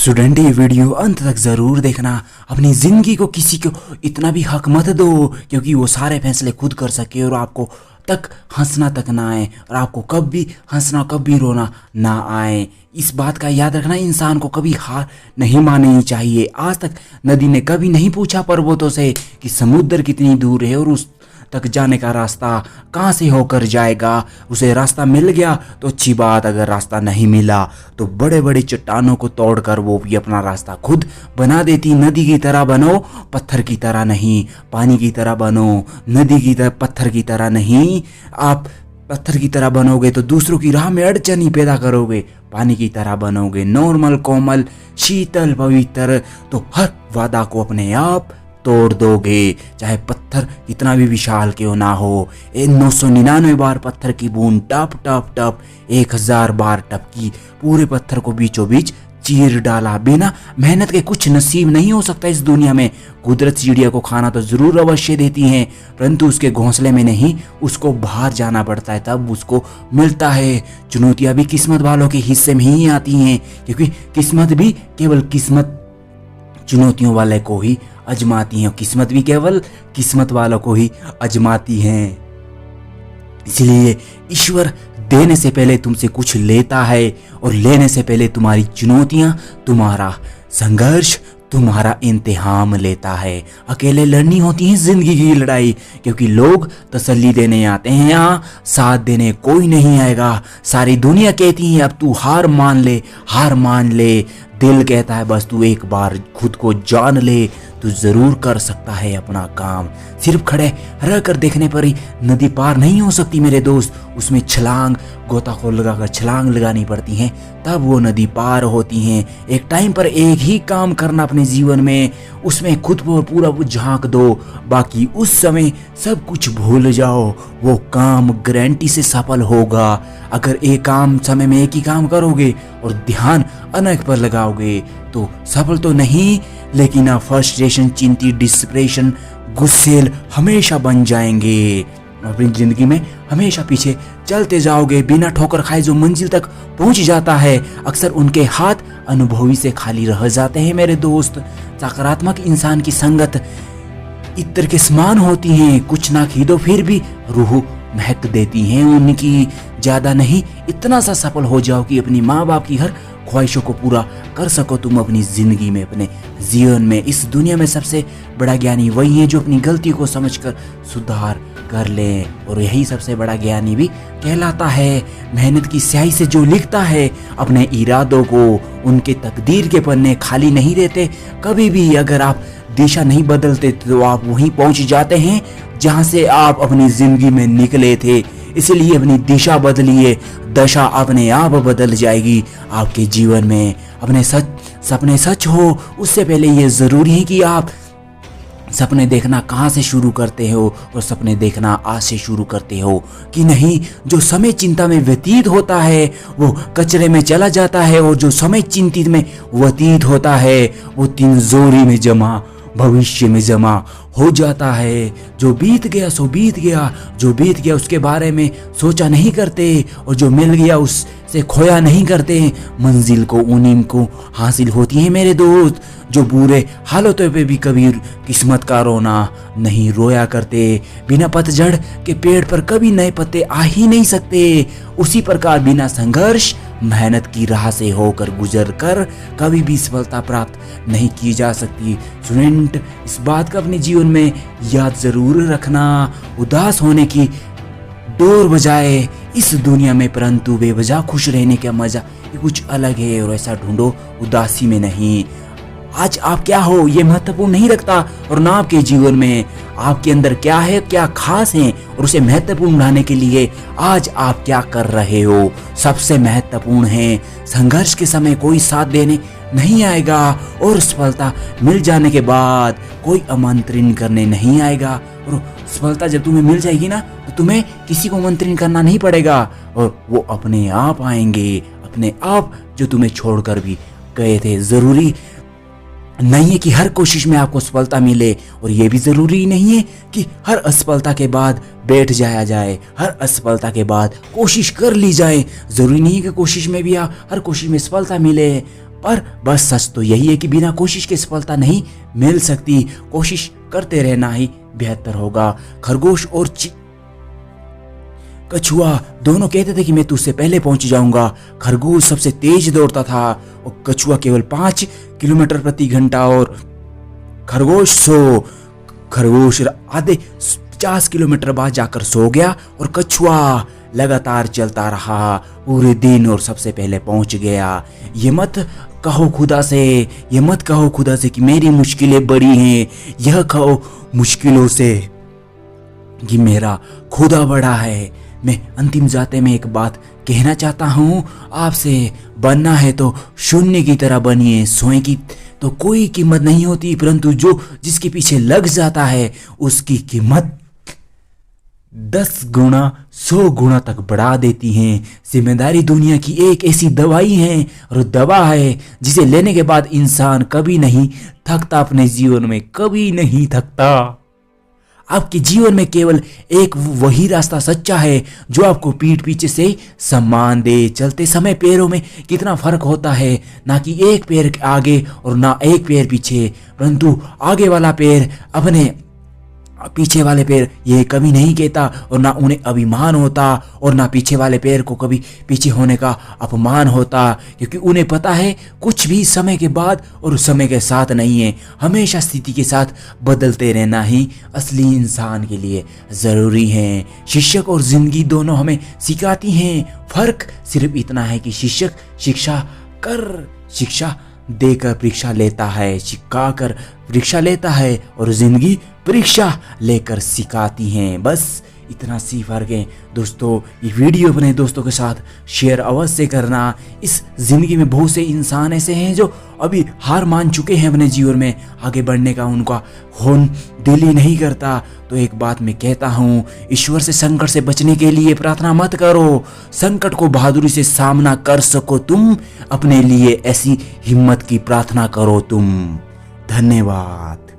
Student ये video अंत तक ज़रूर देखना। अपनी ज़िंदगी को किसी को इतना भी हक मत दो क्योंकि वो सारे फैसले खुद कर सके और आपको तक हंसना तक ना आए और आपको कब भी हंसना कब भी रोना ना आए। इस बात का याद रखना, इंसान को कभी हार नहीं माननी चाहिए। आज तक नदी ने कभी नहीं पूछा पर्वतों से कि समुद्र कितनी दूर है और उस तक जाने का रास्ता कहाँ से होकर जाएगा। उसे रास्ता मिल गया तो अच्छी बात, अगर रास्ता नहीं मिला तो बड़े बड़े चट्टानों को तोड़कर वो भी अपना रास्ता खुद बना देती। नदी की तरह बनो, पत्थर की तरह नहीं। पानी की तरह बनो, नदी की तरह, पत्थर की तरह नहीं। आप पत्थर की तरह बनोगे तो दूसरों की राह में अड़चन ही पैदा करोगे। पानी की तरह बनोगे, नॉर्मल, कोमल, शीतल, पवित्र, तो हर वादा को अपने आप तोड़ दोगे। चाहे पत्थर कितना भी विशाल क्यों ना हो। 999 बार पत्थर की बूंद टप टप टप 1000 बार टपकी, पूरे पत्थर को बीचों बीच चीर डाला। बिना मेहनत के कुछ नसीब नहीं हो सकता इस दुनिया में। कुदरत चिड़िया को खाना तो जरूर अवश्य देती है, परंतु उसके घोंसले में नहीं, उसको बाहर जाना पड़ता है तब उसको मिलता है। चुनौतियां भी किस्मत वालों के हिस्से में ही आती हैं, क्योंकि किस्मत भी केवल किस्मत चुनौतियों वाले को ही आजमाती हैं, किस्मत भी केवल किस्मत वालों को ही आजमाती हैं। इसलिए ईश्वर देने से पहले तुमसे कुछ लेता है और लेने से पहले तुम्हारी चुनौतियां, तुम्हारा संघर्ष, तुम्हारा इम्तिहान लेता है। अकेले लड़नी होती है जिंदगी की लड़ाई, क्योंकि लोग तसल्ली देने आते हैं, यहाँ साथ देने कोई नहीं आएगा। सारी दुनिया कहती है अब तू हार मान ले, हार मान ले। दिल कहता है बस तू एक बार खुद को जान ले, तू जरूर कर सकता है अपना काम। सिर्फ खड़े रह कर देखने पर ही नदी पार नहीं हो सकती मेरे दोस्त, उसमें छलांग, गोताखोर लगाकर छलांग लगानी पड़ती है, तब वो नदी पार होती हैं। एक टाइम पर एक ही काम करना अपने जीवन में, उसमें खुद को पूरा झांक दो, बाकी उस समय सब कुछ भूल जाओ। वो काम गारंटी से सफल होगा। अगर एक काम समय में एक ही काम करोगे और ध्यान अनेक पर लगाओगे तो सफल तो नहीं, लेकिन आप फ्रस्ट्रेशन, चिंती, डिस्प्रेशन, गुस्सेल हमेशा बन जाएंगे। अपनी जिंदगी में हमेशा पीछे चलते जाओगे। बिना ठोकर खाए जो मंजिल तक पहुंच जाता है, अक्सर उनके हाथ अनुभवी से खाली रह जाते हैं मेरे दोस्त। सकारात्मक इंसान की संगत इत्र के समान होती हैं, कुछ ना खरीदो फिर भी रूह महक देती हैं उनकी। ज्यादा नहीं, इतना सा सफल हो जाओ कि अपनी माँ बाप की हर ख्वाहिशों को पूरा कर सको तुम अपनी जिंदगी में, अपने जीवन में। इस दुनिया में सबसे बड़ा ज्ञानी वही है जो अपनी गलती को समझकर सुधार कर ले, और यही सबसे बड़ा ज्ञानी भी कहलाता है। मेहनत की स्याही से जो लिखता है अपने इरादों को, उनके तकदीर के पन्ने खाली नहीं रहते कभी भी। अगर आप दिशा नहीं बदलते तो आप वहीं पहुंच जाते हैं जहां से आप अपनी जिंदगी में निकले थे। इसलिए अपनी दिशा बदलिए, दशा अपने आप बदल जाएगी आपके जीवन में। अपने सपने सच हो उससे पहले ये जरूरी है कि आप सपने देखना कहाँ से शुरू करते हो और सपने देखना आज से शुरू करते हो कि नहीं। जो समय चिंता में व्यतीत होता है वो कचरे में चला जाता है, और जो समय चिंतित में व्यतीत होता है वो तिजोरी में जमा भविष्य में जमा हो जाता है। जो बीत गया सो बीत गया, जो बीत गया उसके बारे में सोचा नहीं करते, और जो मिल गया उससे खोया नहीं करते। मंजिल को उन्हीं को हासिल होती है मेरे दोस्त जो बुरे हालातों पे भी कभी किस्मत का रोना नहीं रोया करते। बिना पतझड़ के पेड़ पर कभी नए पत्ते आ ही नहीं सकते। उसी प्रकार बिना संघर्ष, मेहनत की राह से होकर गुजर कर कभी भी सफलता प्राप्त नहीं की जा सकती। स्टूडेंट, इस बात का अपने जीवन में याद जरूर रखना। उदास होने की डोर बजाए इस दुनिया में, परंतु बेवजह खुश रहने का मजा कुछ अलग है, और ऐसा ढूंढो उदासी में नहीं। आज आप क्या हो ये महत्वपूर्ण नहीं रखता, और ना आपके जीवन में आपके अंदर क्या है, क्या खास है, और उसे महत्वपूर्ण बनाने के लिए आज आप क्या कर रहे हो सबसे महत्वपूर्ण है। संघर्ष के समय कोई साथ देने नहीं आएगा, और सफलता मिल जाने के बाद कोई आमंत्रण करने नहीं आएगा। और सफलता जब तुम्हें मिल जाएगी ना तो तुम्हें किसी को आमंत्रण करना नहीं पड़ेगा, और वो अपने आप आएंगे, अपने आप, जो तुम्हें छोड़कर भी गए थे। जरूरी नहीं है कि हर कोशिश में आपको सफलता मिले, और ये भी जरूरी नहीं है कि हर असफलता के बाद बैठ जाया जाए, हर असफलता के बाद कोशिश कर ली जाए। जरूरी नहीं है कि कोशिश में भी हर कोशिश में सफलता मिले, पर बस सच तो यही है कि बिना कोशिश के सफलता नहीं मिल सकती। कोशिश करते रहना ही बेहतर होगा। खरगोश और कछुआ दोनों कहते थे कि मैं तुझसे पहले पहुंच जाऊंगा। खरगोश सबसे तेज दौड़ता था और कछुआ केवल 5 किलोमीटर प्रति घंटा और खरगोश आधे 50 किलोमीटर बाद जाकर सो गया और कछुआ लगातार चलता रहा पूरे दिन और सबसे पहले पहुंच गया। ये मत कहो खुदा से कि मेरी मुश्किलें बड़ी हैं। यह कहो मुश्किलों से कि मेरा खुदा बड़ा है। मैं अंतिम जाते में एक बात कहना चाहता हूँ आपसे, बनना है तो शून्य की तरह बनिए। स्वयं की तो कोई कीमत नहीं होती, परंतु जिसके पीछे लग जाता है उसकी कीमत 10 गुना 100 गुना तक बढ़ा देती हैं। जिम्मेदारी दुनिया की एक ऐसी दवाई है और दवा है जिसे लेने के बाद इंसान कभी नहीं थकता, अपने जीवन में कभी नहीं थकता। आपके जीवन में केवल एक वही रास्ता सच्चा है जो आपको पीठ पीछे से सम्मान दे। चलते समय पैरों में कितना फर्क होता है, ना कि एक पैर आगे और ना एक पैर पीछे, परंतु आगे वाला पैर अपने पीछे वाले पैर ये कभी नहीं कहता और ना उन्हें अभिमान होता और ना पीछे वाले पैर को कभी पीछे होने का अपमान होता, क्योंकि उन्हें पता है कुछ भी समय के बाद और समय के साथ नहीं है। हमेशा स्थिति के साथ बदलते रहना ही असली इंसान के लिए ज़रूरी है। शिक्षक और जिंदगी दोनों हमें सिखाती हैं। फर्क सिर्फ इतना है कि शिक्षक शिक्षा देकर परीक्षा लेता है, सिखाकर परीक्षा लेता है और जिंदगी परीक्षा लेकर सिखाती हैं। बस इतना सी फर्क है दोस्तों। ये वीडियो अपने दोस्तों के साथ शेयर अवश्य करना। इस जिंदगी में बहुत से इंसान ऐसे हैं जो अभी हार मान चुके हैं अपने जीवन में, आगे बढ़ने का उनका दिल ही नहीं करता। तो एक बात मैं कहता हूँ, ईश्वर से संकट से बचने के लिए प्रार्थना मत करो, संकट को बहादुरी से सामना कर सको तुम, अपने लिए ऐसी हिम्मत की प्रार्थना करो तुम। धन्यवाद।